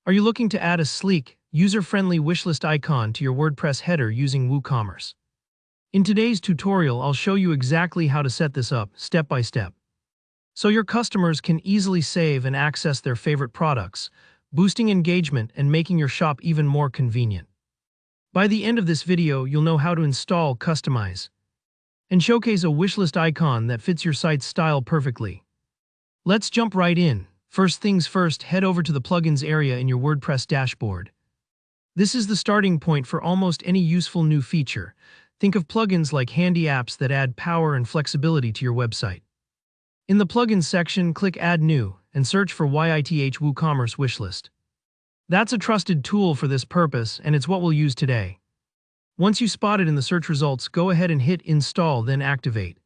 Are you looking to add a sleek, user-friendly wishlist icon to your WordPress header using WooCommerce? In today's tutorial, I'll show you exactly how to set this up, step by step, so your customers can easily save and access their favorite products, boosting engagement and making your shop even more convenient. By the end of this video, you'll know how to install, customize, and showcase a wishlist icon that fits your site's style perfectly. Let's jump right in. First things first, head over to the plugins area in your WordPress dashboard. This is the starting point for almost any useful new feature. Think of plugins like handy apps that add power and flexibility to your website. In the Plugins section, click Add New and search for WYITH WooCommerce Wishlist. That's a trusted tool for this purpose, and it's what we'll use today. Once you spot it in the search results, go ahead and hit Install, then Activate.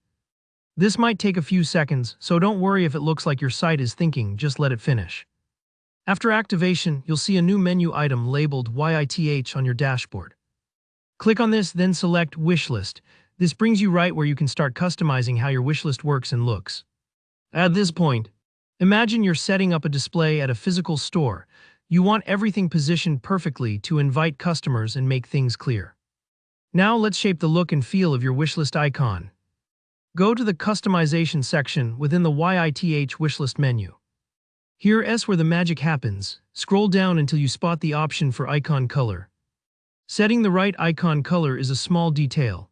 This might take a few seconds, so don't worry if it looks like your site is thinking, just let it finish. After activation, you'll see a new menu item labeled WYITH on your dashboard. Click on this, then select Wishlist. This brings you right where you can start customizing how your wishlist works and looks. At this point, imagine you're setting up a display at a physical store. You want everything positioned perfectly to invite customers and make things clear. Now let's shape the look and feel of your wishlist icon. Go to the Customization section within the WYITH Wishlist menu. Here's where the magic happens. Scroll down until you spot the option for icon color. Setting the right icon color is a small detail,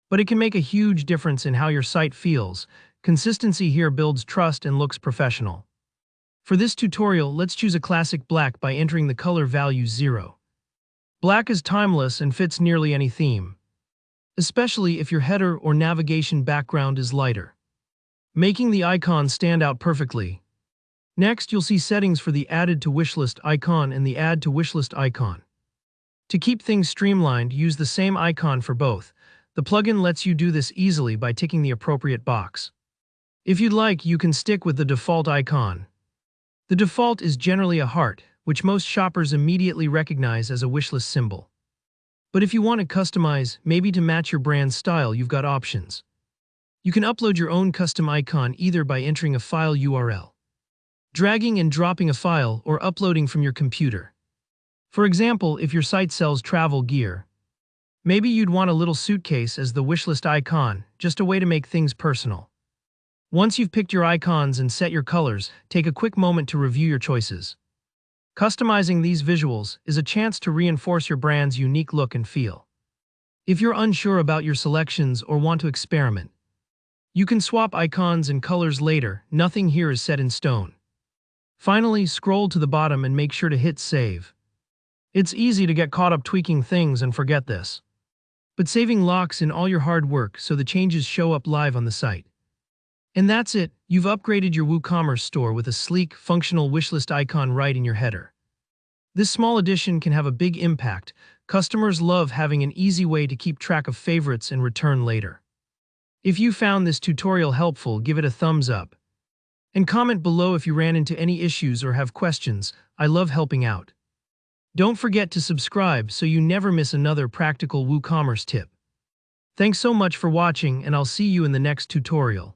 but it can make a huge difference in how your site feels. Consistency here builds trust and looks professional. For this tutorial, let's choose a classic black by entering the color value 0. Black is timeless and fits nearly any theme, especially if your header or navigation background is lighter, making the icon stand out perfectly. Next, you'll see settings for the Added to Wishlist icon and the Add to Wishlist icon. To keep things streamlined, use the same icon for both. The plugin lets you do this easily by ticking the appropriate box. If you'd like, you can stick with the default icon. The default is generally a heart, which most shoppers immediately recognize as a wishlist symbol. But if you want to customize, maybe to match your brand's style, you've got options. You can upload your own custom icon either by entering a file URL, dragging and dropping a file, or uploading from your computer. For example, if your site sells travel gear, maybe you'd want a little suitcase as the wishlist icon, just a way to make things personal. Once you've picked your icons and set your colors, take a quick moment to review your choices. Customizing these visuals is a chance to reinforce your brand's unique look and feel. If you're unsure about your selections or want to experiment, you can swap icons and colors later. Nothing here is set in stone. Finally, scroll to the bottom and make sure to hit Save. It's easy to get caught up tweaking things and forget this, but saving locks in all your hard work so the changes show up live on the site. And that's it, you've upgraded your WooCommerce store with a sleek, functional wishlist icon right in your header. This small addition can have a big impact. Customers love having an easy way to keep track of favorites and return later. If you found this tutorial helpful, give it a thumbs up. And comment below if you ran into any issues or have questions. I love helping out. Don't forget to subscribe so you never miss another practical WooCommerce tip. Thanks so much for watching, and I'll see you in the next tutorial.